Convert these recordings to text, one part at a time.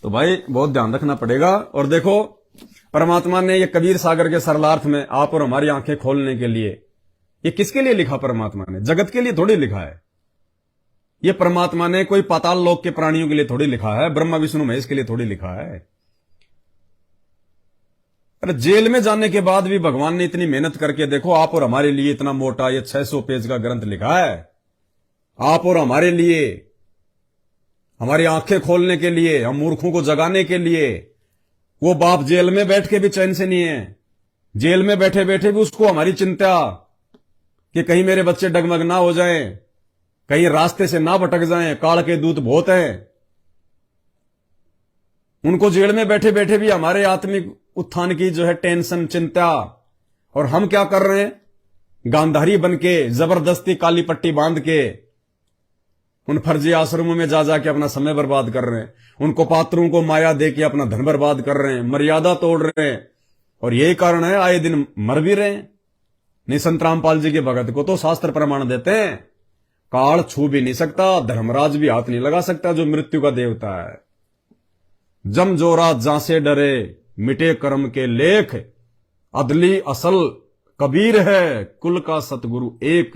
तो भाई बहुत ध्यान रखना पड़ेगा। और देखो परमात्मा ने ये कबीर सागर के सरलार्थ में आप और हमारी आंखें खोलने के लिए, ये किसके लिए लिखा? परमात्मा ने जगत के लिए थोड़ी लिखा है। ये परमात्मा ने कोई पाताल लोक के प्राणियों के लिए थोड़ी लिखा है, ब्रह्मा विष्णु महेश के लिए थोड़ी लिखा है। अरे जेल में जाने के बाद भी भगवान ने इतनी मेहनत करके देखो आप और हमारे लिए इतना मोटा ये 600 पेज का ग्रंथ लिखा है। आप और हमारे लिए, हमारी आंखें खोलने के लिए, हम मूर्खों को जगाने के लिए। वो बाप जेल में बैठ के भी चैन से नहीं है। जेल में बैठे बैठे भी उसको हमारी चिंता कि कहीं मेरे बच्चे डगमग ना हो जाएं, कहीं रास्ते से ना भटक जाएं, काल के दूत बहुत हैं। उनको जेल में बैठे बैठे भी हमारे आत्मिक उत्थान की जो है टेंशन, चिंता। और हम क्या कर रहे हैं? गांधारी बन के जबरदस्ती काली पट्टी बांध के उन फर्जी आश्रमों में जा जाके अपना समय बर्बाद कर रहे हैं। उनको पात्रों को माया दे के अपना धन बर्बाद कर रहे हैं, मर्यादा तोड़ रहे हैं। और यही कारण है आए दिन मर भी रहे हैं। नहीं, संत रामपाल जी के भगत को तो शास्त्र प्रमाण देते हैं, काल छू भी नहीं सकता, धर्मराज भी हाथ नहीं लगा सकता जो मृत्यु का देवता है। जम जोरा जासे डरे मिटे कर्म के लेख, अदली असल कबीर है कुल का सतगुरु एक।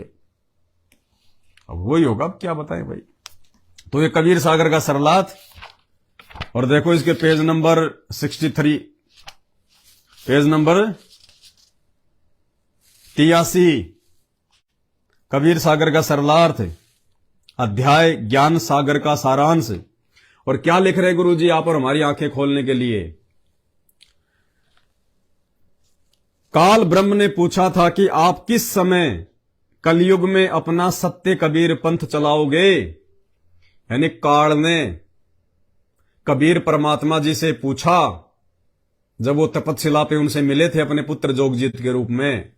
अब वही होगा, अब क्या बताएं भाई। तो ये कबीर सागर का सरलाथ। और देखो इसके page number 63, page number 83, Kabir Sagar का सरलार्थ, अध्याय ज्ञान सागर का सारांश। और क्या लिख रहे गुरु जी आप और हमारी आंखें खोलने के लिए? काल ब्रह्म ने पूछा था कि आप किस समय कलयुग में अपना सत्य कबीर पंथ चलाओगे। यानी काल ने कबीर परमात्मा जी से पूछा जब वो तपतशिला पे उनसे मिले थे अपने पुत्र जोगजीत के रूप में।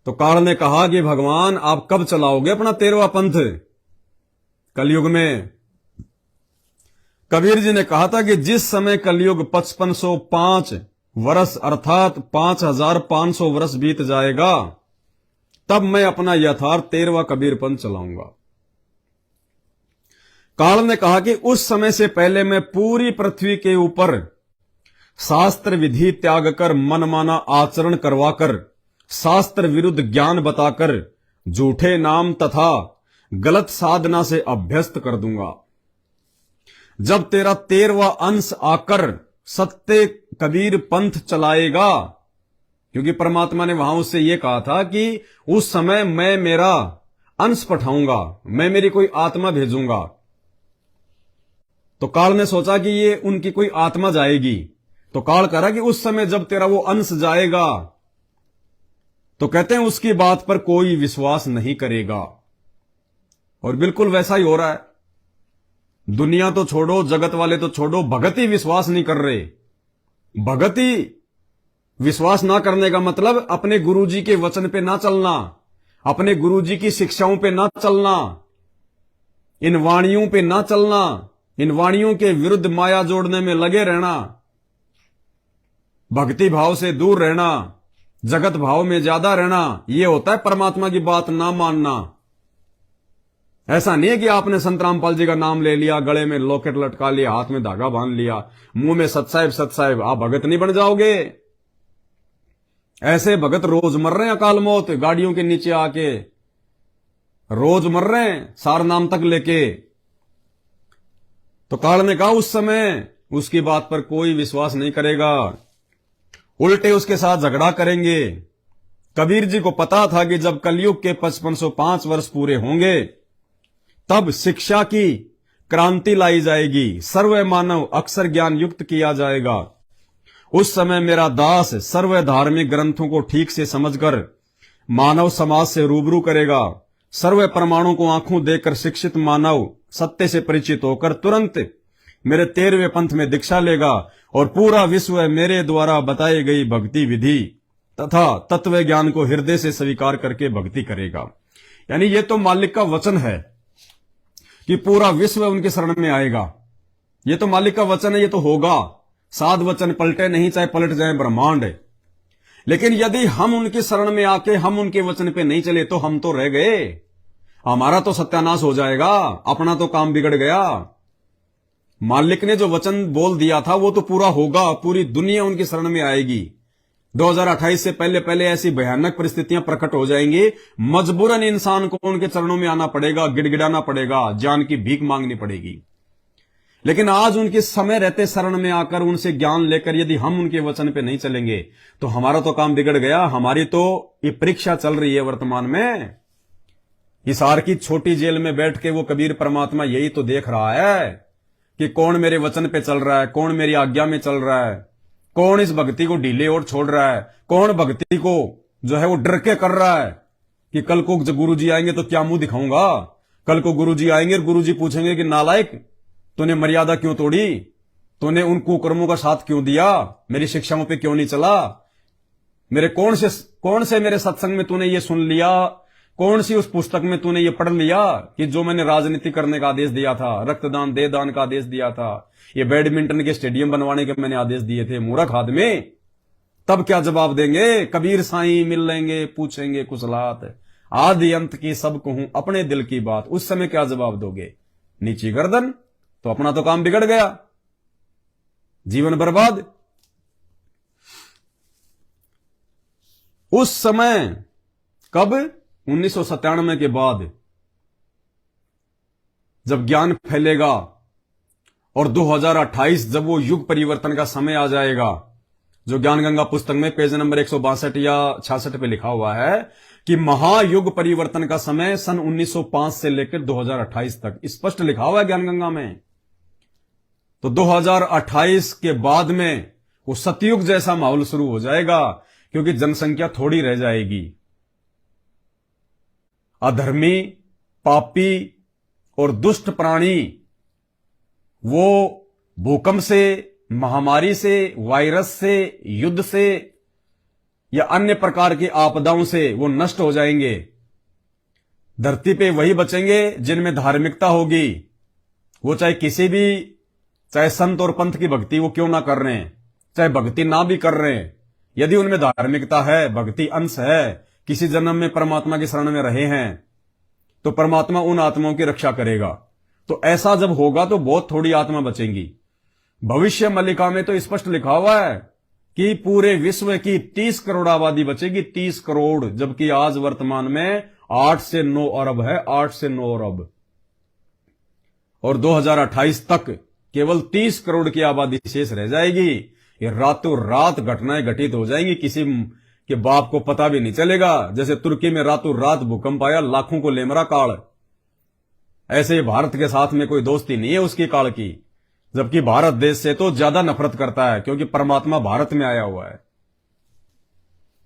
तो काल ने कहा कि भगवान आप कब चलाओगे अपना 13वां पंथ कलयुग में? कबीर जी ने कहा था कि जिस समय कलयुग 5505 वर्ष अर्थात 5500 वर्ष बीत जाएगा तब मैं अपना यथार्थ 13वां कबीर पंथ चलाऊंगा। काल ने कहा कि उस समय से पहले मैं पूरी पृथ्वी के ऊपर शास्त्र विधि त्याग कर मनमाना आचरण करवाकर, शास्त्र विरुद्ध ज्ञान बताकर, झूठे नाम तथा गलत साधना से अभ्यस्त कर दूंगा। जब तेरा 13वां अंश आकर सत्य कबीर पंथ चलाएगा, क्योंकि परमात्मा ने वहां उससे यह कहा था कि उस समय मैं मेरा अंश पठाऊंगा, मैं मेरी कोई आत्मा भेजूंगा। तो काल ने सोचा कि ये उनकी कोई आत्मा जाएगी। तो काल कह रहा कि उस समय जब तेरा वो अंश जाएगा तो कहते हैं उसकी बात पर कोई विश्वास नहीं करेगा। और बिल्कुल वैसा ही हो रहा है। दुनिया तो छोड़ो, जगत वाले तो छोड़ो, भगत ही विश्वास नहीं कर रहे। भगत ही विश्वास ना करने का मतलब अपने गुरुजी के वचन पे ना चलना, अपने गुरुजी की शिक्षाओं पे ना चलना, इन वाणियों पे ना चलना, इन वाणियों के विरुद्ध माया जोड़ने में लगे रहना, भक्ति भाव से दूर रहना, जगत भाव में ज्यादा रहना। यह होता है परमात्मा की बात ना मानना। ऐसा नहीं है कि आपने संत रामपाल जी का नाम ले लिया, गले में लॉकेट लटका लिया, हाथ में धागा बांध लिया, मुंह में सत साहिब, आप भगत नहीं बन जाओगे। ऐसे भगत रोज मर रहे हैं अकाल मौत, गाड़ियों के नीचे आके रोज मर रहे हैं सार नाम तक लेके। तो काल ने कहा उस समय उसकी बात पर कोई विश्वास नहीं करेगा, उल्टे उसके साथ झगड़ा करेंगे। कबीर जी को पता था कि जब कलयुग के 5505 वर्ष पूरे होंगे तब शिक्षा की क्रांति लाई जाएगी, सर्व मानव अक्षर ज्ञान युक्त किया जाएगा। उस समय मेरा दास सर्व धार्मिक ग्रंथों को ठीक से समझकर मानव समाज से रूबरू करेगा। सर्व परमाणु को आंखों देकर शिक्षित मानव सत्य से परिचित होकर तुरंत मेरे 13वें पंथ में दीक्षा लेगा और पूरा विश्व मेरे द्वारा बताई गई भक्ति विधि तथा तत्व ज्ञान को हृदय से स्वीकार करके भक्ति करेगा। यानी ये तो मालिक का वचन है कि पूरा विश्व उनके शरण में आएगा। ये तो मालिक का वचन है, ये तो होगा। साध वचन पलटे नहीं, चाहे पलट जाए ब्रह्मांड। लेकिन यदि हम उनके शरण में आके हम उनके वचन पे नहीं चले तो हम तो रह गए, हमारा तो सत्यानाश हो जाएगा, अपना तो काम बिगड़ गया। मालिक ने जो वचन बोल दिया था वो तो पूरा होगा, पूरी दुनिया उनकी शरण में आएगी। 2028 से पहले पहले ऐसी भयानक परिस्थितियां प्रकट हो जाएंगी, मजबूरन इंसान को उनके चरणों में आना पड़ेगा, गिड़गिड़ाना पड़ेगा, जान की भीख मांगनी पड़ेगी। लेकिन आज उनके समय रहते शरण में आकर उनसे ज्ञान लेकर यदि हम उनके वचन पे नहीं चलेंगे तो हमारा तो काम बिगड़ गया। हमारी तो ये परीक्षा चल रही है वर्तमान में। हिसार की छोटी जेल में बैठ के वो कबीर परमात्मा यही तो देख रहा है कि कौन मेरे वचन पे चल रहा है, कौन मेरी आज्ञा में चल रहा है, कौन इस भक्ति को ढीले और छोड़ रहा है, कौन भक्ति को जो है वो डर के कर रहा है कि कल को जब गुरु जी आएंगे तो क्या मुंह दिखाऊंगा। कल को गुरु जी आएंगे और गुरु जी पूछेंगे कि नालायक, तूने मर्यादा क्यों तोड़ी, तूने उन कुकर्मों का साथ क्यों दिया, मेरी शिक्षाओं पे क्यों नहीं चला, मेरे कौन से मेरे सत्संग में तूने ये सुन लिया, कौन सी उस पुस्तक में तूने ये पढ़ लिया कि जो मैंने राजनीति करने का आदेश दिया था, रक्तदान दे दान का आदेश दिया था, ये बैडमिंटन के स्टेडियम बनवाने के मैंने आदेश दिए थे, मूर्ख आदमी। तब क्या जवाब देंगे? कबीर साईं मिल लेंगे, पूछेंगे कुशलात, आदि अंत की सब कहूं अपने दिल की बात। उस समय क्या जवाब दोगे? नीची गर्दन। तो अपना तो काम बिगड़ गया, जीवन बर्बाद। उस समय कब? 1997 के बाद जब ज्ञान फैलेगा और 2028 जब वो युग परिवर्तन का समय आ जाएगा, जो ज्ञान गंगा पुस्तक में पेज नंबर 162 या 66 पे लिखा हुआ है कि महायुग परिवर्तन का समय सन 1905 से लेकर 2028 तक स्पष्ट लिखा हुआ है ज्ञान गंगा में। तो 2028 के बाद में वो सतयुग जैसा माहौल शुरू हो जाएगा, क्योंकि जनसंख्या थोड़ी रह जाएगी। अधर्मी, पापी और दुष्ट प्राणी वो भूकंप से, महामारी से, वायरस से, युद्ध से या अन्य प्रकार की आपदाओं से वो नष्ट हो जाएंगे। धरती पे वही बचेंगे जिनमें धार्मिकता होगी। वो चाहे संत और पंथ की भक्ति वो क्यों ना कर रहे हैं, चाहे भक्ति ना भी कर रहे हैं, यदि उनमें धार्मिकता है, भक्ति अंश है, किसी जन्म में परमात्मा की शरण में रहे हैं, तो परमात्मा उन आत्माओं की रक्षा करेगा। तो ऐसा जब होगा तो बहुत थोड़ी आत्मा बचेंगी। भविष्य मल्लिका में तो स्पष्ट लिखा हुआ है कि पूरे विश्व की 30 करोड़ आबादी बचेगी, 30 करोड़, जबकि आज वर्तमान में 8 से 9 अरब है, 8 से 9 अरब। और 2028 तक केवल 30 करोड़ की आबादी शेष रह जाएगी। ये रातों रात घटनाएं घटित हो जाएंगी, किसी के बाप को पता भी नहीं चलेगा। जैसे तुर्की में रातों रात भूकंप आया, लाखों को लेमरा काल, ऐसे ही भारत के साथ में कोई दोस्ती नहीं है उसकी काल की, जबकि भारत देश से तो ज्यादा नफरत करता है, क्योंकि परमात्मा भारत में आया हुआ है।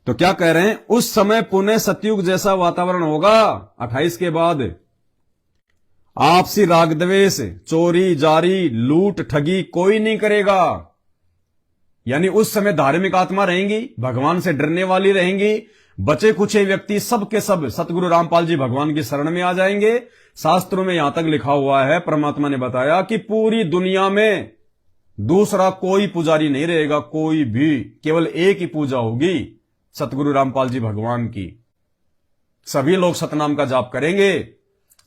तो क्या कह रहे हैं? उस समय पुनः सतयुग जैसा वातावरण होगा 28 के बाद। आपसी राग द्वेष, चोरी जारी, लूट ठगी कोई नहीं करेगा। यानी उस समय धार्मिक आत्मा रहेंगी, भगवान से डरने वाली रहेंगी। बचे कुछे व्यक्ति सब के सब सतगुरु रामपाल जी भगवान की शरण में आ जाएंगे। शास्त्रों में यहां तक लिखा हुआ है, परमात्मा ने बताया कि पूरी दुनिया में दूसरा कोई पुजारी नहीं रहेगा, कोई भी, केवल एक ही पूजा होगी, सतगुरु रामपाल जी भगवान की। सभी लोग सतनाम का जाप करेंगे,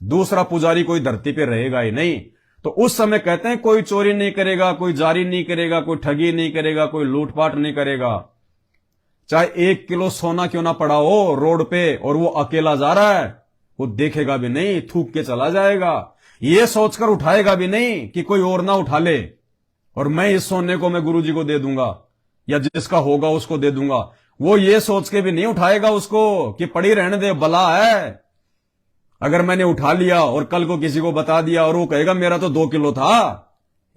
दूसरा पुजारी कोई धरती पे रहेगा ही नहीं। तो उस समय कहते हैं कोई चोरी नहीं करेगा, कोई जारी नहीं करेगा, कोई ठगी नहीं करेगा, कोई लूटपाट नहीं करेगा। चाहे 1 किलो सोना क्यों ना पड़ा हो रोड पे और वो अकेला जा रहा है, वो देखेगा भी नहीं, थूक के चला जाएगा। ये सोचकर उठाएगा भी नहीं कि कोई और ना उठा ले और मैं इस सोने को मैं गुरुजी को दे दूंगा या जिसका होगा उसको दे दूंगा। वो ये सोच के भी नहीं उठाएगा उसको कि पड़ी रहने दे, बला है। अगर मैंने उठा लिया और कल को किसी को बता दिया और वो कहेगा मेरा तो 2 किलो था,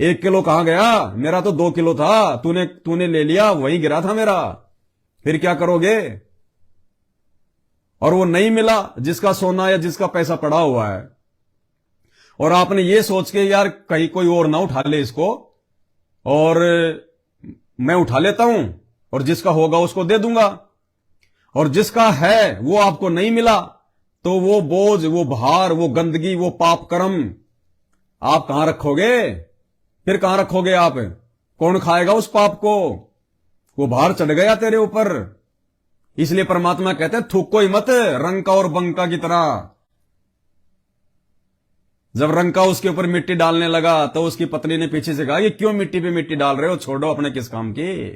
1 किलो कहां गया, मेरा तो 2 किलो था, तूने ले लिया, वहीं गिरा था मेरा, फिर क्या करोगे? और वो नहीं मिला जिसका सोना या जिसका पैसा पड़ा हुआ है, और आपने ये सोच के यार कहीं कोई और ना उठा ले इसको और मैं उठा लेता हूं और जिसका होगा उसको दे दूंगा, और जिसका है वो आपको नहीं मिला, तो वो बोझ, वो भार, वो गंदगी, वो पाप कर्म आप कहां रखोगे? फिर कहां रखोगे आप? कौन खाएगा उस पाप को? वो भार चढ़ गया तेरे ऊपर। इसलिए परमात्मा कहते हैं थूको ही मत रंका और बंका की तरह। जब रंका उसके ऊपर मिट्टी डालने लगा तो उसकी पत्नी ने पीछे से कहा कि क्यों मिट्टी पे मिट्टी डाल रहे हो, छोड़ो, अपने किस काम की।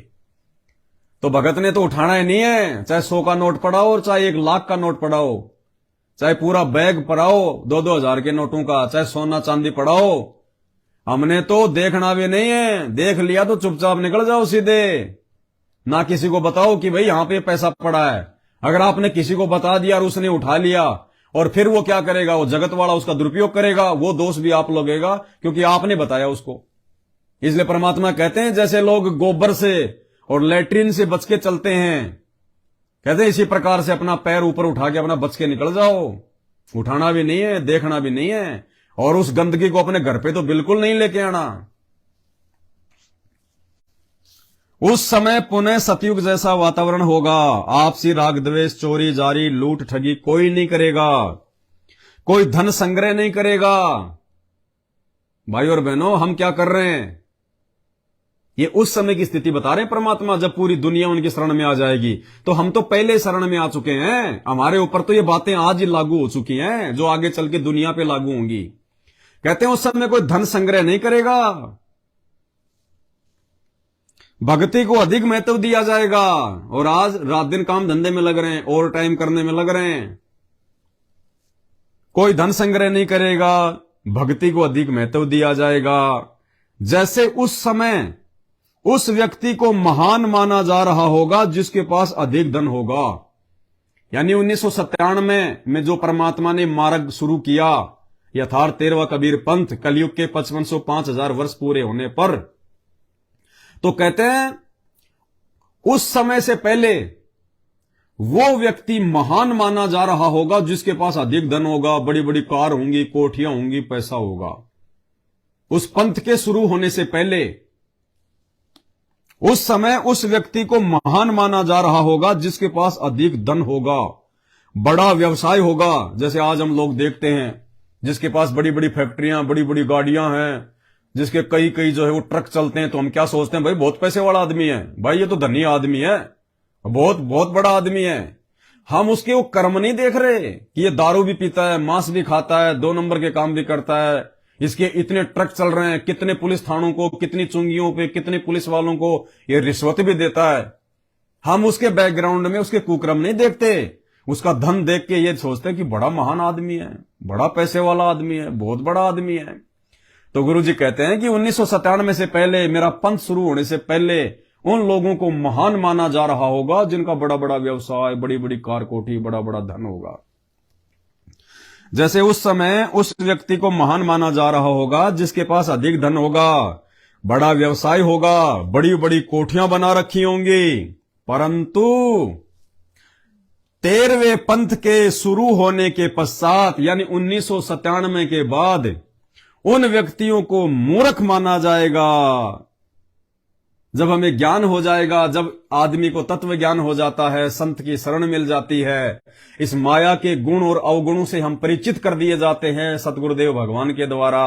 तो भगत ने तो उठाना ही नहीं है, चाहे 100 का नोट पड़ाओ और चाहे 1 लाख का नोट पड़ाओ, चाहे पूरा बैग पड़ाओ 2-2 हजार के नोटों का, चाहे सोना चांदी पड़ाओ, हमने तो देखना भी नहीं है। देख लिया तो चुपचाप निकल जाओ सीधे, ना किसी को बताओ कि भाई यहां पे पैसा पड़ा है। अगर आपने किसी को बता दिया और उसने उठा लिया, और फिर वो क्या करेगा, वो जगत वाला उसका दुरुपयोग करेगा, वो दोष भी आप लगेगा क्योंकि आपने बताया उसको। इसलिए परमात्मा कहते हैं जैसे लोग गोबर से और लेट्रिन से बच के चलते हैं, कहते हैं इसी प्रकार से अपना पैर ऊपर उठा के अपना बच के निकल जाओ। उठाना भी नहीं है, देखना भी नहीं है, और उस गंदगी को अपने घर पे तो बिल्कुल नहीं लेके आना। उस समय पुनः सतयुग जैसा वातावरण होगा। आपसी राग द्वेष, चोरी जारी, लूट ठगी कोई नहीं करेगा, कोई धन संग्रह नहीं करेगा। भाई और बहनों, हम क्या कर रहे हैं, ये उस समय की स्थिति बता रहे हैं परमात्मा, जब पूरी दुनिया उनकी शरण में आ जाएगी। तो हम तो पहले शरण में आ चुके हैं, हमारे ऊपर तो ये बातें आज ही लागू हो चुकी हैं जो आगे चल के दुनिया पे लागू होंगी। कहते हैं उस समय कोई धन संग्रह नहीं करेगा, भक्ति को अधिक महत्व दिया जाएगा। और आज रात दिन काम धंधे में लग रहे हैं, ओवर टाइम करने में लग रहे हैं। कोई धन संग्रह नहीं करेगा, भक्ति को अधिक महत्व दिया जाएगा। जैसे उस समय उस व्यक्ति को महान माना जा रहा होगा जिसके पास अधिक धन होगा। यानी 1997 में जो परमात्मा ने मार्ग शुरू किया, यथार्थ 13वां कबीर पंथ, कलयुग के 5505,000 वर्ष पूरे होने पर, तो कहते हैं उस समय से पहले वो व्यक्ति महान माना जा रहा होगा जिसके पास अधिक धन होगा, बड़ी बड़ी कार होंगी, कोठियां होंगी, पैसा होगा। उस पंथ के शुरू होने से पहले उस समय उस व्यक्ति को महान माना जा रहा होगा जिसके पास अधिक धन होगा, बड़ा व्यवसाय होगा। जैसे आज हम लोग देखते हैं जिसके पास बड़ी बड़ी फैक्ट्रियां, बड़ी बड़ी गाड़ियां हैं, जिसके कई कई जो है वो ट्रक चलते हैं, तो हम क्या सोचते हैं, भाई बहुत पैसे वाला आदमी है, भाई ये तो धनी आदमी है, बहुत बहुत बड़ा आदमी है। हम उसके वो कर्म नहीं देख रहे कि ये दारू भी पीता है, मांस भी खाता है, 2 नंबर के काम भी करता है, इसके इतने ट्रक चल रहे हैं, कितने पुलिस थानों को, कितनी चुंगियों पे, कितने पुलिस वालों को ये रिश्वत भी देता है। हम उसके बैकग्राउंड में उसके कुकर्म नहीं देखते, उसका धन देख के ये सोचते हैं कि बड़ा महान आदमी है, बड़ा पैसे वाला आदमी है, बहुत बड़ा आदमी है। तो गुरुजी कहते हैं कि 1997 से पहले, मेरा पंथ शुरू होने से पहले, उन लोगों को महान माना जा रहा होगा जिनका बड़ा बड़ा व्यवसाय, बड़ी बड़ी कार कोठी, बड़ा बड़ा धन होगा। जैसे उस समय उस व्यक्ति को महान माना जा रहा होगा जिसके पास अधिक धन होगा, बड़ा व्यवसाय होगा, बड़ी बड़ी कोठियां बना रखी होंगी। परंतु 13वें पंथ के शुरू होने के पश्चात, यानी 1997 के बाद, उन व्यक्तियों को मूर्ख माना जाएगा। जब हमें ज्ञान हो जाएगा, जब आदमी को तत्व ज्ञान हो जाता है, संत की शरण मिल जाती है, इस माया के गुण और अवगुणों से हम परिचित कर दिए जाते हैं सतगुरुदेव भगवान के द्वारा,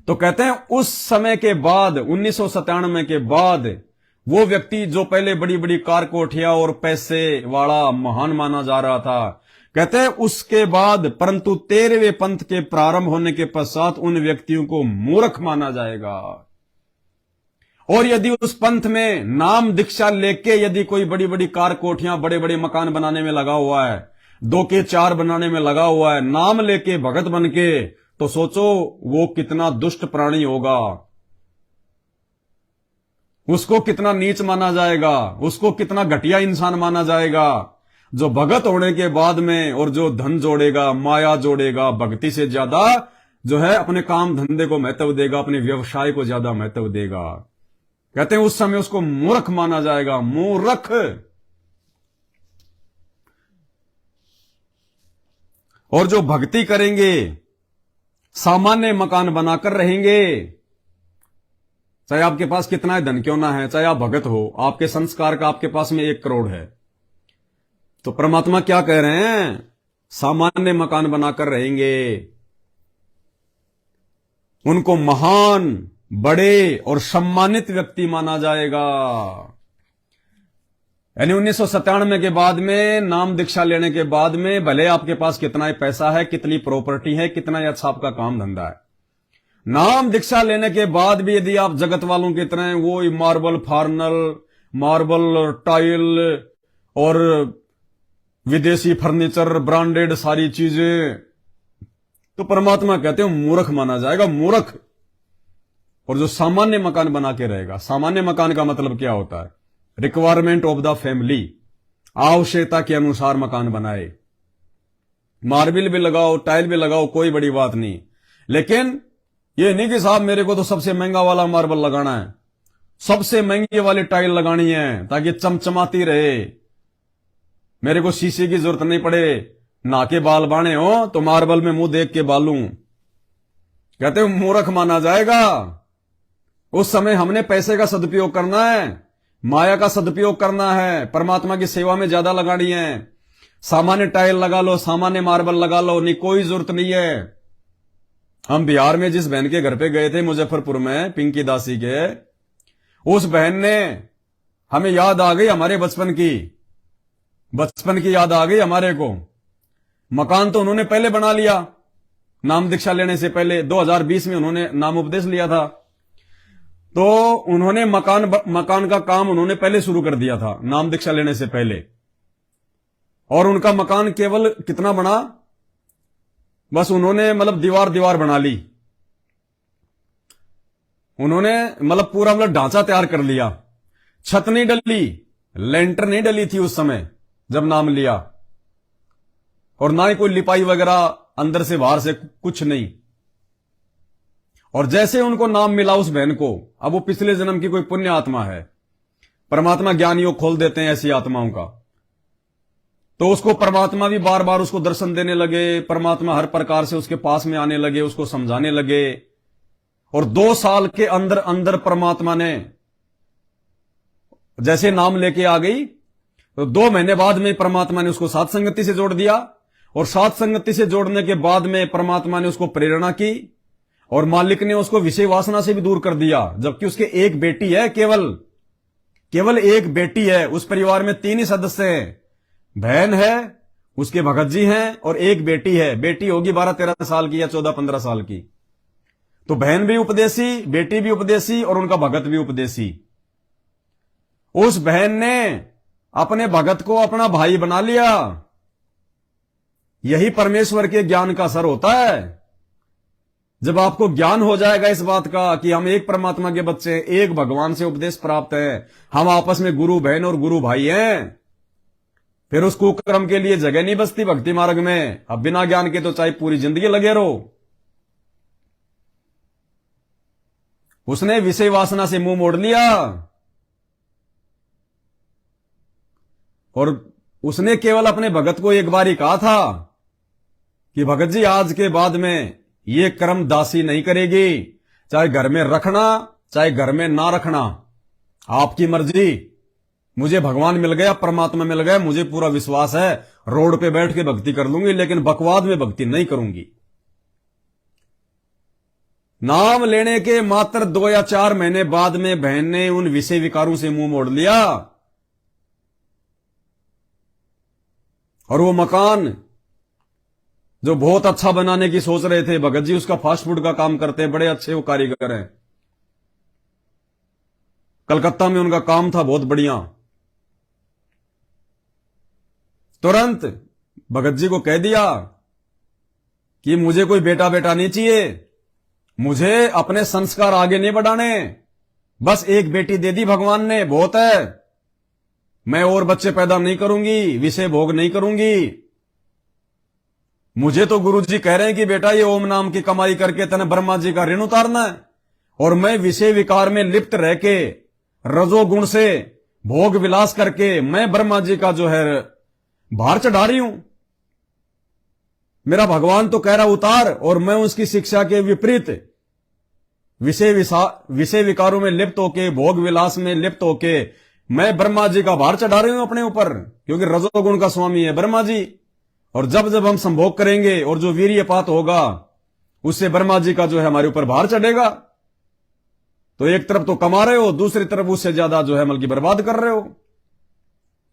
तो कहते हैं उस समय के बाद, 1997 के बाद, वो व्यक्ति जो पहले बड़ी बड़ी कार कोठियां और पैसे वाला महान माना जा रहा था, कहते हैं उसके बाद, परंतु 13वें पंथ के प्रारंभ होने के पश्चात उन व्यक्तियों को मूर्ख माना जाएगा। और यदि उस पंथ में नाम दीक्षा लेके यदि कोई बड़ी बड़ी कार कोठियां, बड़े बड़े मकान बनाने में लगा हुआ है, 2 के 4 बनाने में लगा हुआ है, नाम लेके भगत बन के, तो सोचो वो कितना दुष्ट प्राणी होगा, उसको कितना नीच माना जाएगा, उसको कितना घटिया इंसान माना जाएगा। जो भगत होने के बाद में और जो धन जोड़ेगा, माया जोड़ेगा, भक्ति से ज्यादा जो है अपने काम धंधे को महत्व देगा, अपने व्यवसाय को ज्यादा महत्व देगा, कहते हैं उस समय उसको मूर्ख माना जाएगा। मूर्ख। और जो भक्ति करेंगे, सामान्य मकान बनाकर रहेंगे, चाहे आपके पास कितना ही धन क्यों ना है, चाहे आप भगत हो, आपके संस्कार का आपके पास में 1 करोड़ है, तो परमात्मा क्या कह रहे हैं, सामान्य मकान बनाकर रहेंगे, उनको महान, बड़े और सम्मानित व्यक्ति माना जाएगा। यानी 1997 के बाद में नाम दीक्षा लेने के बाद में भले आपके पास कितना ही पैसा है, कितनी प्रॉपर्टी है, कितना ही अच्छा आपका काम धंधा है, नाम दीक्षा लेने के बाद भी यदि आप जगत वालों की तरह वो मार्बल फार्नल, मार्बल टाइल और विदेशी फर्नीचर, ब्रांडेड सारी चीजें, तो परमात्मा कहते हैं मूर्ख माना जाएगा, मूर्ख। और जो सामान्य मकान बना के रहेगा, सामान्य मकान का मतलब क्या होता है? रिक्वायरमेंट ऑफ द फैमिली, आवश्यकता के अनुसार मकान बनाए, मार्बल भी लगाओ, टाइल भी लगाओ, कोई बड़ी बात नहीं, लेकिन ये नहीं कि साहब मेरे को तो सबसे महंगा वाला मार्बल लगाना है, सबसे महंगी वाली टाइल लगानी है ताकि चमचमाती रहे, मेरे को शीशे की जरूरत नहीं पड़े, ना के बाल बाणे हो तो मार्बल में मुंह देख के बालूं। कहते हो मूर्ख माना जाएगा। उस समय हमने पैसे का सदुपयोग करना है, माया का सदुपयोग करना है, परमात्मा की सेवा में ज्यादा लगानी है। सामान्य टाइल लगा लो, सामान्य मार्बल लगा लो, नहीं, कोई जरूरत नहीं है। हम बिहार में जिस बहन के घर पे गए थे, मुजफ्फरपुर में, पिंकी दासी के, उस बहन ने हमें याद आ गई हमारे बचपन की याद आ गई हमारे को। मकान तो उन्होंने पहले बना लिया, नाम दीक्षा लेने से पहले 2020 में उन्होंने नाम उपदेश लिया था, तो उन्होंने मकान का काम उन्होंने पहले शुरू कर दिया था नाम दीक्षा लेने से पहले। और उनका मकान केवल कितना बना, बस उन्होंने मतलब दीवार बना ली, उन्होंने मतलब पूरा मतलब ढांचा तैयार कर लिया, छत नहीं डली, लेंटर नहीं डली थी उस समय जब नाम लिया, और ना ही कोई लिपाई वगैरह अंदर से बाहर से, कुछ नहीं। और जैसे उनको नाम मिला उस बहन को, अब वो पिछले जन्म की कोई पुण्य आत्मा है, परमात्मा ज्ञान योग खोल देते हैं ऐसी आत्माओं का, तो उसको परमात्मा भी बार बार उसको दर्शन देने लगे, परमात्मा हर प्रकार से उसके पास में आने लगे, उसको समझाने लगे। और 2 साल के अंदर अंदर परमात्मा ने जैसे नाम लेके आ गई, तो 2 महीने बाद में परमात्मा ने उसको साथ संगति से जोड़ दिया, और साथ संगति से जोड़ने के बाद में परमात्मा ने उसको प्रेरणा की, और मालिक ने उसको विषय वासना से भी दूर कर दिया। जबकि उसके एक बेटी है, केवल एक बेटी है, उस परिवार में 3 ही सदस्य हैं, बहन है, उसके भगत जी हैं, और एक बेटी है, बेटी होगी 12-13 साल की या 14-15 साल की। तो बहन भी उपदेशी, बेटी भी उपदेशी, और उनका भगत भी उपदेशी। उस बहन ने अपने भगत को अपना भाई बना लिया। यही परमेश्वर के ज्ञान का असर होता है। जब आपको ज्ञान हो जाएगा इस बात का कि हम एक परमात्मा के बच्चे हैं, एक भगवान से उपदेश प्राप्त है, हम आपस में गुरु बहन और गुरु भाई हैं, फिर उस कुकर्म के लिए जगह नहीं बचती भक्ति मार्ग में। अब बिना ज्ञान के तो चाहे पूरी जिंदगी लगे रहो। उसने विषय वासना से मुंह मोड़ लिया, और उसने केवल अपने भगत को एक बार ही कहा था कि भगत जी आज के बाद में ये कर्म दासी नहीं करेगी, चाहे घर में रखना चाहे घर में ना रखना, आपकी मर्जी। मुझे भगवान मिल गया, परमात्मा मिल गया, मुझे पूरा विश्वास है, रोड पे बैठ के भक्ति कर लूंगी, लेकिन बकवाद में भक्ति नहीं करूंगी। नाम लेने के मात्र 2 या 4 महीने बाद में बहन ने उन विषय विकारों से मुंह मोड़ लिया, और वो मकान जो बहुत अच्छा बनाने की सोच रहे थे, भगत जी उसका फास्ट फूड का काम करते हैं, बड़े अच्छे वो कारीगर हैं, कलकत्ता में उनका काम था बहुत बढ़िया। तुरंत भगत जी को कह दिया कि मुझे कोई बेटा नहीं चाहिए, मुझे अपने संस्कार आगे नहीं बढ़ाने, बस एक बेटी दे दी भगवान ने, बहुत है, मैं और बच्चे पैदा नहीं करूंगी, विषय भोग नहीं करूंगी। मुझे तो गुरु जी कह रहे हैं कि बेटा ये ओम नाम की कमाई करके तने ब्रह्मा जी का ऋण उतारना है, और मैं विषय विकार में लिप्त रह के रजोगुण से भोग विलास करके मैं ब्रह्मा जी का जो है भार चढ़ा रही हूं। मेरा भगवान तो कह रहा उतार, और मैं उसकी शिक्षा के विपरीत विषय विकारों में लिप्त होके, भोग विलास में लिप्त होके मैं ब्रह्मा जी का भार चढ़ा रही हूं अपने ऊपर, क्योंकि रजोगुण का स्वामी है ब्रह्मा जी। और जब जब हम संभोग करेंगे और जो वीर्यपात होगा, उससे ब्रह्मा जी का जो है हमारे ऊपर भार चढ़ेगा। तो एक तरफ तो कमा रहे हो, दूसरी तरफ उससे ज्यादा जो है बल्कि बर्बाद कर रहे हो।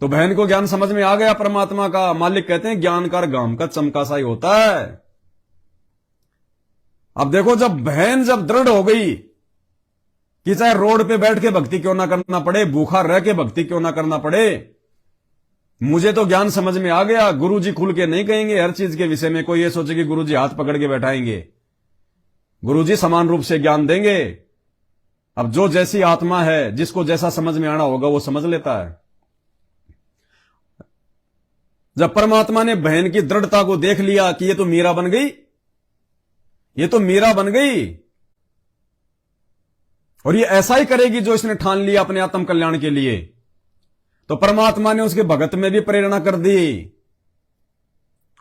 तो बहन को ज्ञान समझ में आ गया परमात्मा का। मालिक कहते हैं ज्ञान का गांव का चमका सा ही होता है। अब देखो, जब बहन जब दृढ़ हो गई कि चाहे रोड पे बैठ के भक्ति क्यों ना करना पड़े, भूखा रह के भक्ति क्यों ना करना पड़े, मुझे तो ज्ञान समझ में आ गया। गुरुजी खुल के नहीं कहेंगे हर चीज के विषय में। कोई ये सोचे कि गुरुजी हाथ पकड़ के बैठाएंगे, गुरुजी समान रूप से ज्ञान देंगे। अब जो जैसी आत्मा है, जिसको जैसा समझ में आना होगा वो समझ लेता है। जब परमात्मा ने बहन की दृढ़ता को देख लिया कि ये तो मीरा बन गई, ये तो मीरा बन गई, और ये ऐसा ही करेगी जो इसने ठान लिया अपने आत्म कल्याण के लिए, तो परमात्मा ने उसके भगत में भी प्रेरणा कर दी।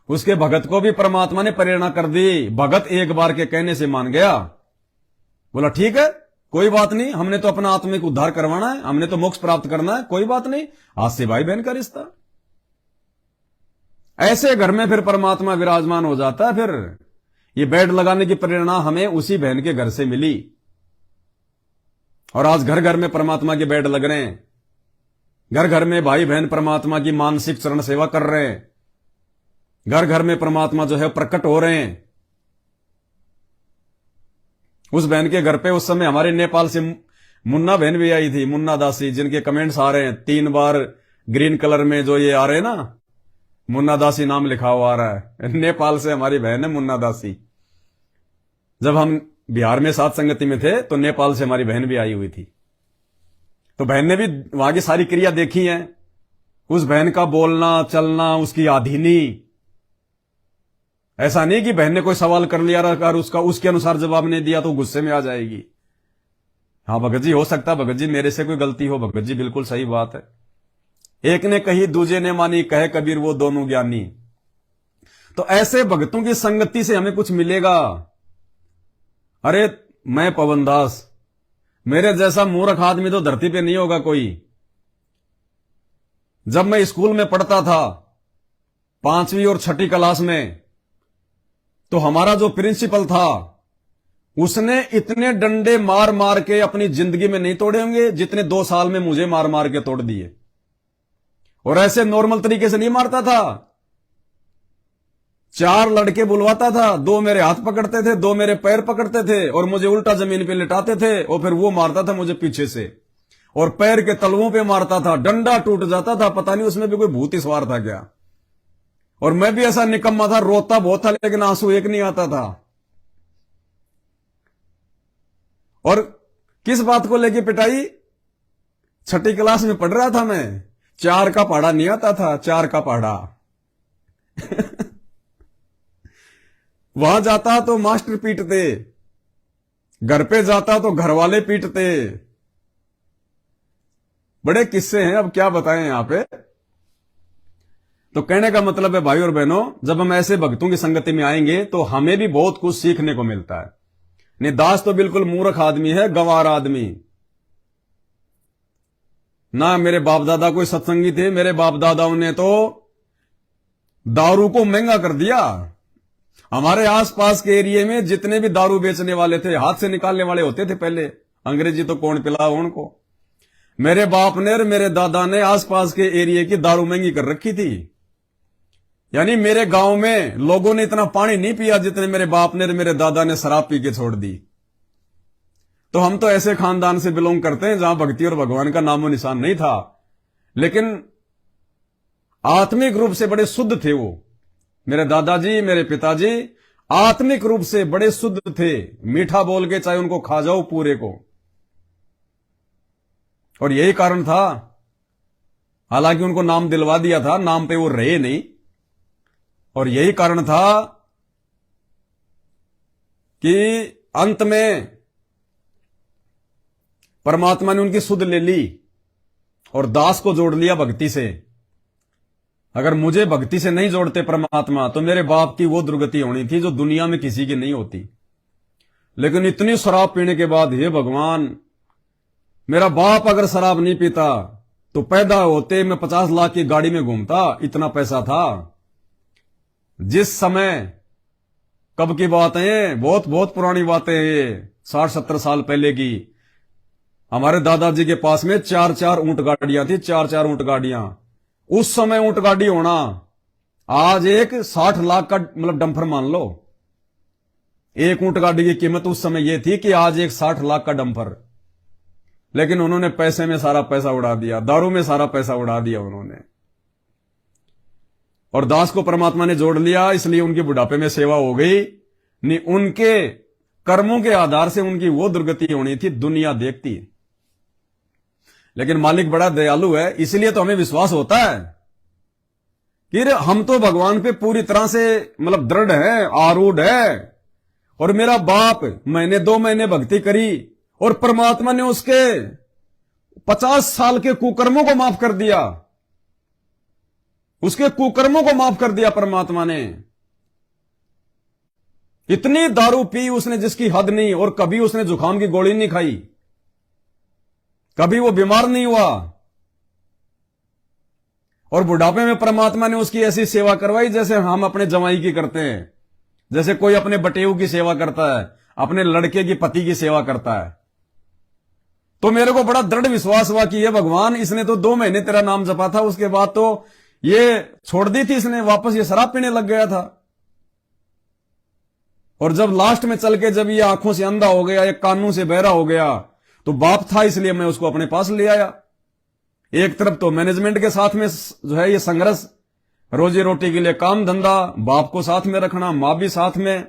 उसके भगत को भी परमात्मा ने प्रेरणा कर दी। भगत एक बार के कहने से मान गया, बोला ठीक है, कोई बात नहीं, हमने तो अपना आत्मिक उद्धार करवाना है, हमने तो मोक्ष प्राप्त करना है, कोई बात नहीं, आज से भाई बहन का रिश्ता। ऐसे घर में फिर परमात्मा विराजमान हो जाता है। फिर ये बेड लगाने की प्रेरणा हमें उसी बहन के घर से मिली, और आज घर घर में परमात्मा के बेड लग रहे हैं। घर घर में भाई बहन परमात्मा की मानसिक चरण सेवा कर रहे हैं। घर घर में परमात्मा जो है प्रकट हो रहे हैं। उस बहन के घर पे उस समय हमारे नेपाल से मुन्ना बहन भी आई थी, मुन्ना दासी, जिनके कमेंट्स आ रहे हैं 3 बार ग्रीन कलर में जो ये आ रहे हैं ना, मुन्ना दासी नाम लिखा हुआ आ रहा है। नेपाल से हमारी बहन है मुन्ना दासी। जब हम बिहार में साथ संगति में थे तो नेपाल से हमारी बहन भी आई हुई थी। तो बहन ने भी वहां की सारी क्रिया देखी है। उस बहन का बोलना चलना, उसकी आधीनी, ऐसा नहीं कि बहन ने कोई सवाल कर लिया और उसके अनुसार जवाब नहीं दिया तो गुस्से में आ जाएगी। हाँ भगत जी, हो सकता है भगत जी मेरे से कोई गलती हो। भगत जी बिल्कुल सही बात है। एक ने कही दूजे ने मानी, कहे कबीर वो दोनों ज्ञानी। तो ऐसे भक्तों की संगति से हमें कुछ मिलेगा। अरे मैं पवन दास, मेरे जैसा मूर्ख आदमी तो धरती पे नहीं होगा कोई। जब मैं स्कूल में पढ़ता था 5वीं और 6ठी क्लास में, तो हमारा जो प्रिंसिपल था उसने इतने डंडे मार मार के अपनी जिंदगी में नहीं तोड़े होंगे जितने 2 साल में मुझे मार मार के तोड़ दिए। और ऐसे नॉर्मल तरीके से नहीं मारता था। 4 लड़के बुलवाता था, 2 मेरे हाथ पकड़ते थे, 2 मेरे पैर पकड़ते थे और मुझे उल्टा जमीन पे लिटाते थे, और फिर वो मारता था मुझे पीछे से और पैर के तलवों पे मारता था। डंडा टूट जाता था, पता नहीं उसमें भी कोई भूत ही सवार था क्या। और मैं भी ऐसा निकम्मा था, रोता बहुत था लेकिन आंसू एक नहीं आता था। और किस बात को लेके पिटाई? 6ठी क्लास में पढ़ रहा था मैं, 4 का पहाड़ा नहीं आता था, 4 का पहाड़ा। वहां जाता तो मास्टर पीटते, घर पे जाता तो घर वाले पीटते। बड़े किस्से हैं, अब क्या बताएं यहां पे। तो कहने का मतलब है भाई और बहनों, जब हम ऐसे भक्तों की संगति में आएंगे तो हमें भी बहुत कुछ सीखने को मिलता है। नहीं, दास तो बिल्कुल मूर्ख आदमी है, गंवार आदमी ना। मेरे बाप दादा कोई सत्संगी थे, मेरे बाप दादाओं ने तो दारू को महंगा कर दिया। हमारे आसपास के एरिया में जितने भी दारू बेचने वाले थे, हाथ से निकालने वाले होते थे पहले। अंग्रेजी तो कौन पिला उनको। मेरे बाप ने और मेरे दादा ने आसपास के एरिया की दारू महंगी कर रखी थी। यानी मेरे गांव में लोगों ने इतना पानी नहीं पिया जितने मेरे बाप ने और मेरे दादा ने शराब पी के छोड़ दी। तो हम तो ऐसे खानदान से बिलोंग करते हैं जहां भक्ति और भगवान का नामो निशान नहीं था, लेकिन आत्मिक रूप से बड़े शुद्ध थे वो। मेरे दादाजी, मेरे पिताजी आत्मिक रूप से बड़े शुद्ध थे। मीठा बोल के चाहे उनको खा जाओ पूरे को। और यही कारण था, हालांकि उनको नाम दिलवा दिया था, नाम पे वो रहे नहीं। और यही कारण था कि अंत में परमात्मा ने उनकी सुध ले ली और दास को जोड़ लिया भक्ति से। अगर मुझे भक्ति से नहीं जोड़ते परमात्मा तो मेरे बाप की वो दुर्गति होनी थी जो दुनिया में किसी की नहीं होती। लेकिन इतनी शराब पीने के बाद, हे भगवान, मेरा बाप अगर शराब नहीं पीता तो पैदा होते मैं 50 लाख की गाड़ी में घूमता, इतना पैसा था। जिस समय, कब की बात है, बहुत बहुत पुरानी बातें हैं, 60-70 साल पहले की। हमारे दादाजी के पास में 4-4 ऊंट गाड़ियां थी, 4-4 ऊंट गाड़ियां। उस समय ऊंट गाड़ी होना, आज एक 60 लाख का मतलब डंपर मान लो। एक ऊंट गाड़ी की कीमत उस समय यह थी कि आज एक 60 लाख का डंपर। लेकिन उन्होंने पैसे में सारा पैसा उड़ा दिया, दारू में सारा पैसा उड़ा दिया उन्होंने, और दास को परमात्मा ने जोड़ लिया, इसलिए उनकी बुढ़ापे में सेवा हो गई। नहीं, उनके कर्मों के आधार से उनकी वो दुर्गति होनी थी, दुनिया देखती। लेकिन मालिक बड़ा दयालु है, इसलिए तो हमें विश्वास होता है कि हम तो भगवान पे पूरी तरह से मतलब दृढ़ है, आरूढ़ है। और मेरा बाप, मैंने 2 महीने भक्ति करी और परमात्मा ने उसके 50 साल के कुकर्मों को माफ कर दिया, उसके कुकर्मों को माफ कर दिया परमात्मा ने। इतनी दारू पी उसने जिसकी हद नहीं, और कभी उसने जुकाम की गोली नहीं खाई, कभी वो बीमार नहीं हुआ। और बुढ़ापे में परमात्मा ने उसकी ऐसी सेवा करवाई जैसे हम अपने जवाई की करते हैं, जैसे कोई अपने बटेऊ की सेवा करता है, अपने लड़के की पति की सेवा करता है। तो मेरे को बड़ा दृढ़ विश्वास हुआ कि ये भगवान, इसने तो 2 महीने तेरा नाम जपा था, उसके बाद तो ये छोड़ दी थी इसने, वापस ये शराब पीने लग गया था। और जब लास्ट में चल के जब ये आंखों से अंधा हो गया, एक कानों से बहरा हो गया, तो बाप था इसलिए मैं उसको अपने पास ले आया। एक तरफ तो मैनेजमेंट के साथ में जो है ये संघर्ष, रोजी रोटी के लिए काम धंधा, बाप को साथ में रखना, मां भी साथ में,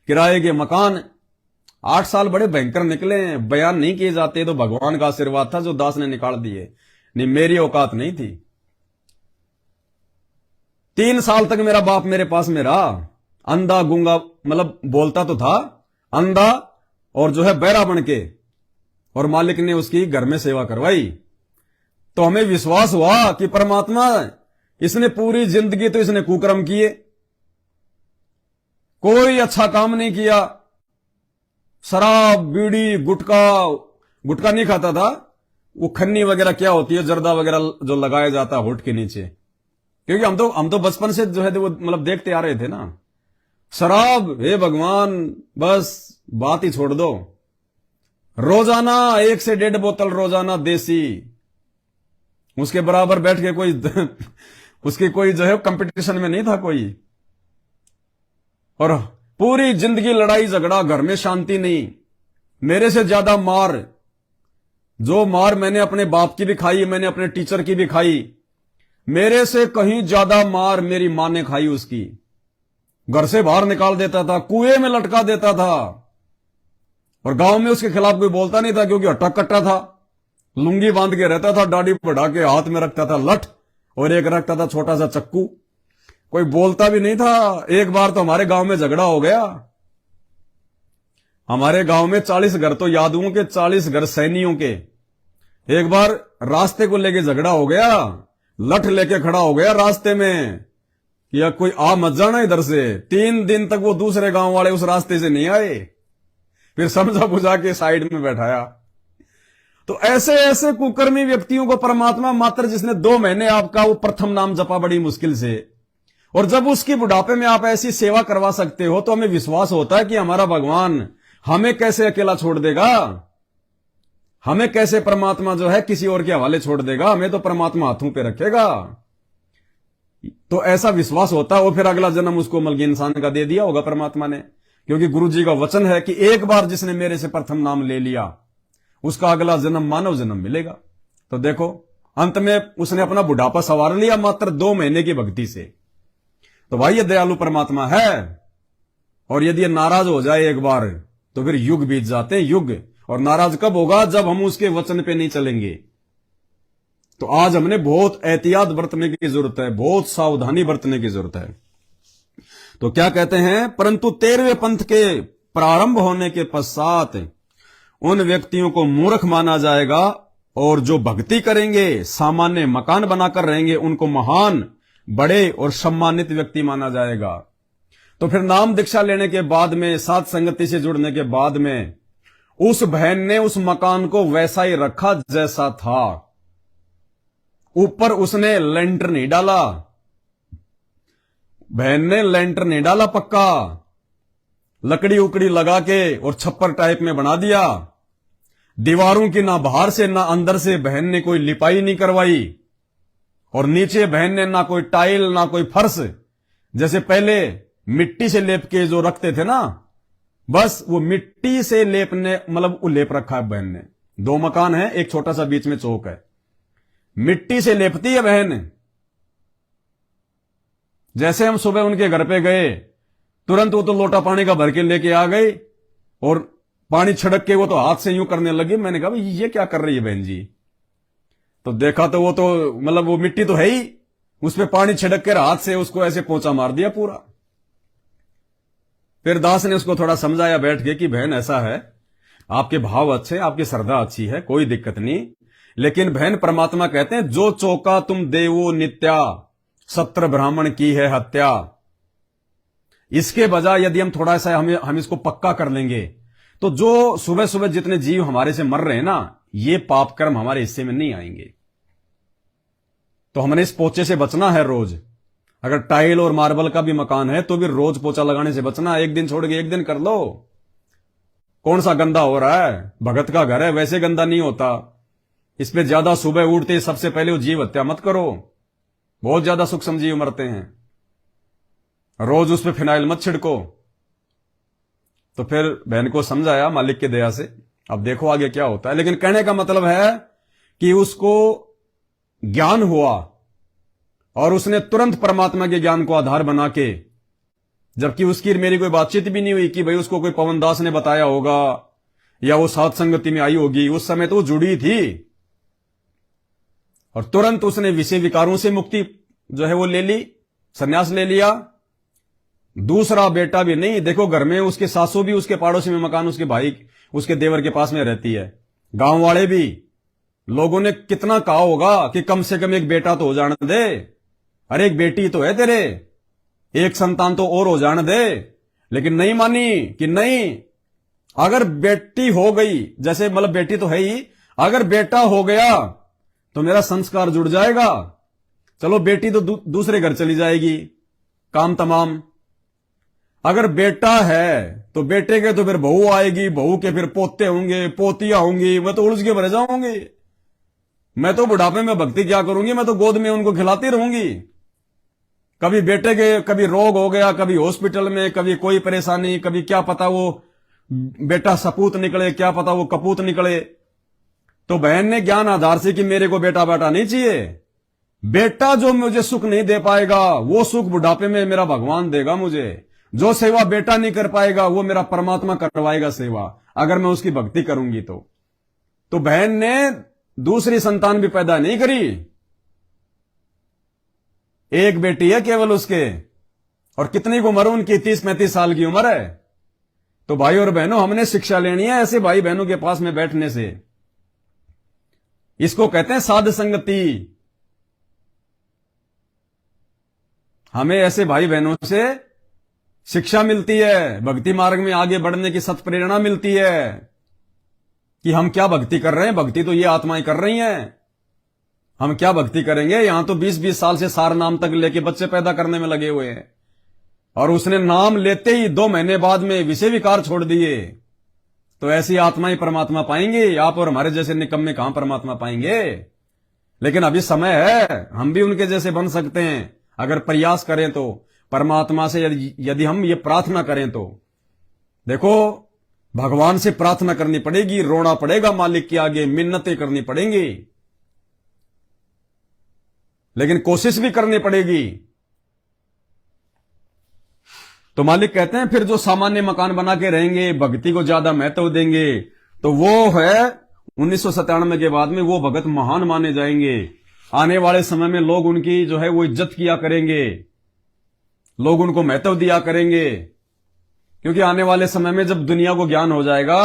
किराए के मकान। 8 साल बड़े भयंकर निकले, बयान नहीं किए जाते, तो भगवान का आशीर्वाद था जो दास ने निकाल दिए, नहीं मेरी औकात नहीं थी। 3 साल तक मेरा बाप मेरे पास में रहा, अंधा गूंगा, मतलब बोलता तो था, अंधा और जो है बहरा बन के, और मालिक ने उसकी घर में सेवा करवाई। तो हमें विश्वास हुआ कि परमात्मा, इसने पूरी जिंदगी तो इसने कुकर्म किए, कोई अच्छा काम नहीं किया, शराब बीड़ी गुटखा नहीं खाता था, वो खन्नी वगैरह क्या होती है, जर्दा वगैरह जो लगाया जाता है होठ के नीचे, क्योंकि हम तो बचपन से जो है वो मतलब देखते आ रहे थे ना। शराब, हे भगवान, बस बात ही छोड़ दो। रोजाना 1 से 1.5 बोतल रोजाना देसी, उसके बराबर बैठ के कोई उसकी कोई जो है कंपटीशन में नहीं था कोई। और पूरी जिंदगी लड़ाई झगड़ा, घर में शांति नहीं। मेरे से ज्यादा मार, जो मार मैंने अपने बाप की भी खाई, मैंने अपने टीचर की भी खाई, मेरे से कहीं ज्यादा मार मेरी मां ने खाई उसकी। घर से बाहर निकाल देता था, कुएं में लटका देता था, और गांव में उसके खिलाफ कोई बोलता नहीं था क्योंकि हट्टा कट्टा था, लुंगी बांध के रहता था, दाढ़ी बढ़ा के, हाथ में रखता था लठ और एक रखता था छोटा सा चक्कू, कोई बोलता भी नहीं था। एक बार तो हमारे गांव में झगड़ा हो गया, हमारे गांव में 40 घर तो यादवों के, 40 घर सैनियों के। एक बार रास्ते को लेके झगड़ा हो गया, लठ लेके खड़ा हो गया रास्ते में कि या कोई आ मत जाना इधर से। 3 दिन तक वो दूसरे गांव वाले उस रास्ते से नहीं आए, फिर समझा बुझा के साइड में बैठाया। तो ऐसे ऐसे कुकर्मी व्यक्तियों को परमात्मा मात्र, जिसने 2 महीने आपका वो प्रथम नाम जपा बड़ी मुश्किल से, और जब उसकी बुढ़ापे में आप ऐसी सेवा करवा सकते हो, तो हमें विश्वास होता है कि हमारा भगवान हमें कैसे अकेला छोड़ देगा, हमें कैसे परमात्मा जो है किसी और के हवाले छोड़ देगा, हमें तो परमात्मा हाथों पे रखेगा। तो ऐसा विश्वास होता है। और फिर अगला जन्म उसको मलगी इंसान का दे दिया होगा परमात्मा ने, क्योंकि गुरु जी का वचन है कि एक बार जिसने मेरे से प्रथम नाम ले लिया, उसका अगला जन्म मानव जन्म मिलेगा। तो देखो, अंत में उसने अपना बुढ़ापा संवार लिया मात्र 2 महीने की भक्ति से। तो भाई ये दयालु परमात्मा है। और यदि ये नाराज हो जाए एक बार, तो फिर युग बीत जाते हैं, युग। और नाराज कब होगा? जब हम उसके वचन पे नहीं चलेंगे। तो आज हमने बहुत एहतियात बरतने की जरूरत है, बहुत सावधानी बरतने की जरूरत है। तो क्या कहते हैं, परंतु 13वें पंथ के प्रारंभ होने के पश्चात उन व्यक्तियों को मूर्ख माना जाएगा, और जो भक्ति करेंगे, सामान्य मकान बनाकर रहेंगे, उनको महान, बड़े और सम्मानित व्यक्ति माना जाएगा। तो फिर नाम दीक्षा लेने के बाद में, साथ संगति से जुड़ने के बाद में, उस बहन ने उस मकान को वैसा ही रखा जैसा था। ऊपर उसने लेंटर नहीं डाला, बहन ने लेंटर नहीं डाला पक्का, लकड़ी उकड़ी लगा के और छप्पर टाइप में बना दिया। दीवारों की ना बाहर से ना अंदर से बहन ने कोई लिपाई नहीं करवाई, और नीचे बहन ने ना कोई टाइल ना कोई फर्श, जैसे पहले मिट्टी से लेप के जो रखते थे ना, बस वो मिट्टी से लेपने मतलब वो लेप रखा है बहन ने। 2 मकान है, एक छोटा सा बीच में चौक है, मिट्टी से लेपती है बहन। जैसे हम सुबह उनके घर पे गए, तुरंत वो तो लोटा पानी का भर के लेके आ गई और पानी छिड़क के वो तो हाथ से यूं करने लगी। मैंने कहा ये क्या कर रही है बहन जी? तो देखा तो वो तो मतलब वो मिट्टी तो है ही, उसमें पानी छिड़क कर हाथ से उसको ऐसे पोंछा मार दिया पूरा। फिर दास ने उसको थोड़ा समझाया बैठ के कि बहन ऐसा है, आपके भाव अच्छे, आपकी श्रद्धा अच्छी है, कोई दिक्कत नहीं, लेकिन बहन परमात्मा कहते हैं जो चौका तुम देवो नित्या, सत्र ब्राह्मण की है हत्या। इसके बजाय यदि हम थोड़ा सा हम इसको पक्का कर लेंगे तो जो सुबह सुबह जितने जीव हमारे से मर रहे हैं ना, ये पाप कर्म हमारे हिस्से में नहीं आएंगे। तो हमने इस पोचे से बचना है रोज। अगर टाइल और मार्बल का भी मकान है तो भी रोज पोछा लगाने से बचना। एक दिन छोड़ के एक दिन कर लो, कौन सा गंदा हो रहा है? भगत का घर है, वैसे गंदा नहीं होता। इसमें ज्यादा सुबह उठते सबसे पहले वो जीव हत्या मत करो, बहुत ज्यादा सूक्ष्म जीव मरते हैं। रोज उस पर फिनाइल मत छिड़को। तो फिर बहन को समझाया मालिक की दया से, अब देखो आगे क्या होता है। लेकिन कहने का मतलब है कि उसको ज्ञान हुआ और उसने तुरंत परमात्मा के ज्ञान को आधार बना के, जबकि उसकी मेरी कोई बातचीत भी नहीं हुई कि भाई उसको कोई पवन दास ने बताया होगा या वो सात संगति में आई होगी, उस समय तो वो जुड़ी थी। और तुरंत उसने विषय विकारों से मुक्ति जो है वो ले ली, संन्यास ले लिया। दूसरा बेटा भी नहीं, देखो घर में उसके सासू भी उसके पड़ोसी में मकान उसके भाई उसके देवर के पास में रहती है। गांव वाले भी लोगों ने कितना कहा होगा कि कम से कम एक बेटा तो हो जाने दे, अरे एक बेटी तो है तेरे, एक संतान तो और हो जाने दे। लेकिन नहीं मानी कि नहीं, अगर बेटी हो गई, जैसे मतलब बेटी तो है ही, अगर बेटा हो गया तो मेरा संस्कार जुड़ जाएगा। चलो बेटी तो दूसरे घर चली जाएगी, काम तमाम। अगर बेटा है तो बेटे के तो फिर बहू आएगी, बहू के फिर पोते होंगे, पोतियां होंगी, मैं तो उलझ के भर जाऊंगी। मैं तो बुढ़ापे में भक्ति क्या करूंगी, मैं तो गोद में उनको खिलाती रहूंगी। कभी बेटे के कभी रोग हो गया, कभी हॉस्पिटल में, कभी कोई परेशानी, कभी क्या पता वो बेटा सपूत निकले, क्या पता वो कपूत निकले। तो बहन ने ज्ञान आधार से कि मेरे को बेटा बेटा नहीं चाहिए, बेटा जो मुझे सुख नहीं दे पाएगा वो सुख बुढ़ापे में मेरा भगवान देगा मुझे। जो सेवा बेटा नहीं कर पाएगा वो मेरा परमात्मा करवाएगा सेवा, अगर मैं उसकी भक्ति करूंगी तो बहन ने दूसरी संतान भी पैदा नहीं करी, एक बेटी है केवल उसके। और कितनी उम्र उनकी, 30-35 साल की उम्र है। तो भाई और बहनों, हमने शिक्षा लेनी है ऐसे भाई बहनों के पास में बैठने से। इसको कहते हैं साध संगति। हमें ऐसे भाई बहनों से शिक्षा मिलती है, भक्ति मार्ग में आगे बढ़ने की सत प्रेरणा मिलती है कि हम क्या भक्ति कर रहे हैं। भक्ति तो ये आत्माएं कर रही हैं, हम क्या भक्ति करेंगे। यहां तो 20-20 साल से सार नाम तक लेके बच्चे पैदा करने में लगे हुए हैं, और उसने नाम लेते ही 2 महीने बाद में विषय विकार छोड़ दिए। तो ऐसी आत्माएं परमात्मा पाएंगे, आप और हमारे जैसे निकम्मे कहां परमात्मा पाएंगे। लेकिन अभी समय है, हम भी उनके जैसे बन सकते हैं अगर प्रयास करें तो। परमात्मा से यदि हम ये प्रार्थना करें तो देखो, भगवान से प्रार्थना करनी पड़ेगी, रोना पड़ेगा मालिक के आगे, मिन्नतें करनी पड़ेंगी, लेकिन कोशिश भी करनी पड़ेगी। तो मालिक कहते हैं फिर जो सामान्य मकान बना के रहेंगे, भक्ति को ज्यादा महत्व देंगे, तो वो है 1997 के बाद में वो भगत महान माने जाएंगे। आने वाले समय में लोग उनकी जो है वो इज्जत किया करेंगे, लोग उनको महत्व दिया करेंगे। क्योंकि आने वाले समय में जब दुनिया को ज्ञान हो जाएगा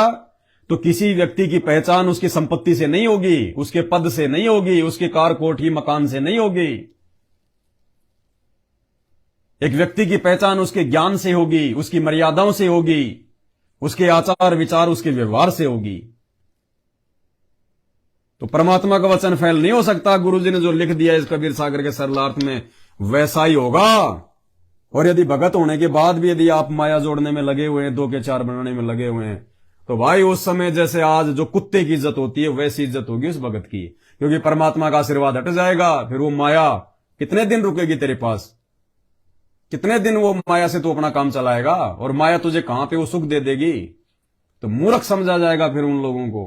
तो किसी व्यक्ति की पहचान उसकी संपत्ति से नहीं होगी, उसके पद से नहीं होगी, उसके कार कोठी मकान से नहीं होगी। एक व्यक्ति की पहचान उसके ज्ञान से होगी, उसकी मर्यादाओं से होगी, उसके आचार विचार, उसके व्यवहार से होगी। तो परमात्मा का वचन फैल नहीं हो सकता। गुरुजी ने जो लिख दिया इस कबीर सागर के सरलार्थ में वैसा ही होगा। और यदि भगत होने के बाद भी यदि आप माया जोड़ने में लगे हुए हैं, 2 के 4 बनाने में लगे हुए हैं, तो भाई उस समय जैसे आज जो कुत्ते की इज्जत होती है वैसी इज्जत होगी उस भगत की, क्योंकि परमात्मा का आशीर्वाद हट जाएगा, फिर वो माया कितने दिन रुकेगी तेरे पास, कितने दिन वो माया से तू अपना काम चलाएगा, और माया तुझे कहां पे वो सुख दे देगी। तो मूर्ख समझा जाएगा फिर उन लोगों को।